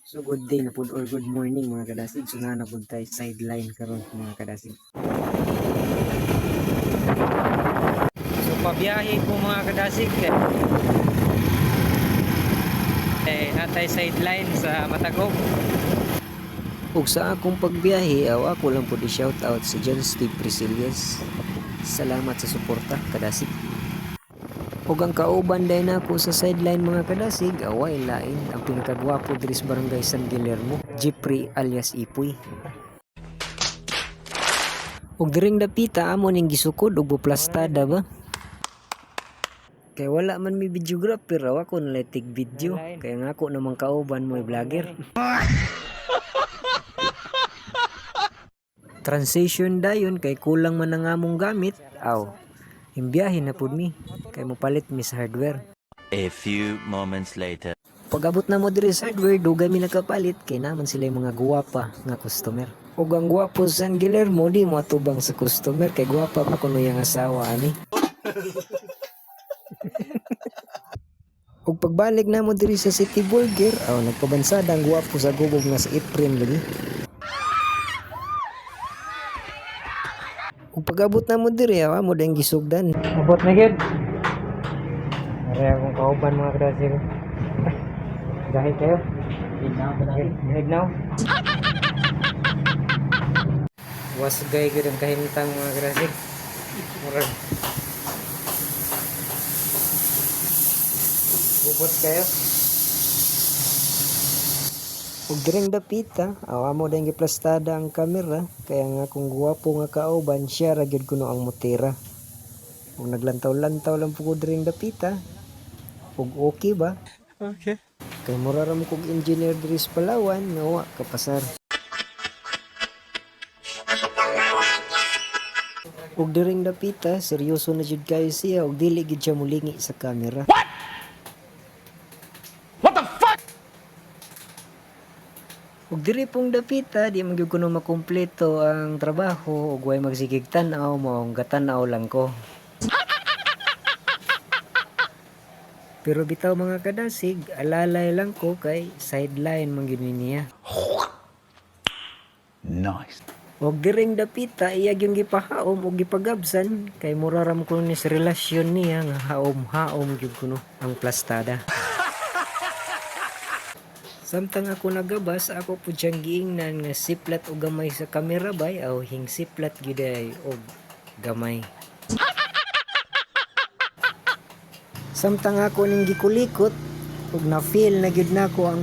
So good day na pud or good morning mga kadasig. So na pud tay sideline karon mga kadasig. So pabiyahe po mga kadasig. Natay sideline sa Matagog. Ug sa akong pagbiyahe, ako lang pud i-shout out si John Steve Priscillas. Salamat sa suporta kadasig. Ug ang kauban day nako sa sideline mga kadasig, away lain ang pinakagwapo diri sa barangay San Guillermo, Jeffrey alias Ipoy. Ug diring dapita amo ning gisukod og buplastada ba. Kay wala man mi videographer raw ako nalitig video, kaya nga ako namang kauban mo vlogger. Transition dayon kay kulang man ang among gamit. Imbiyahe na pud mi kay mopalit mi sa hardware. A few moments later. Pag-abot na mo diri sa hardware, dugay mi nakapalit kay naman sila yung mga guwapa nga customer. Ug ang guwapo sa San Guillermo di mo atubang sa customer kay guwapa pa kuno yang asawa ani. Ug pagbalik na mo diri sa City Burger, nagpabansada ang guwapo sa gubog nga sa Efren lagi. Ug pag-abot na mo diri, mo dang gisugdan. Abot na gid. Are akong kauban mga kadasig. Dahil kayo. Gahig now. Was gay gud ang kahimtang mga kadasig. Murag. Bubot kayo. Ug diring dapita, mo dang giplastada ang kamera kaya nga kung guwapo nga kauban siya ra gyud kuno ang motira. Ug naglantaw-lantaw lang pugod diring dapita. Ug okay ba? Okay. Kay mura ra mo kog engineer diri sa Palawan nga wa kapasar. Ug diring dapita, seryoso na jud kayo siya ug dili gid siya mulingi sa kamera. Ug diri pong dapita, di man gyud kuno makumpleto ang trabaho ug way magsigig tan-aw mo ang gatan-aw lang ko. Pero bitaw mga kadasig, alalay lang ko kay sideline man gyud niya. Nice. Ug diring dapita, iya gyud gipahaom ug gipagabsan kay mura ra mo kuno ni sa relasyon niya nga haom-haom gyud kuno ang plastada. Samtang ako nagabas, ako po siyang giingnan nga siplat o gamay sa kamera bay o hing siplat giday o gamay. Samtang ako ning gikulikot ug na feel na gyud nako ang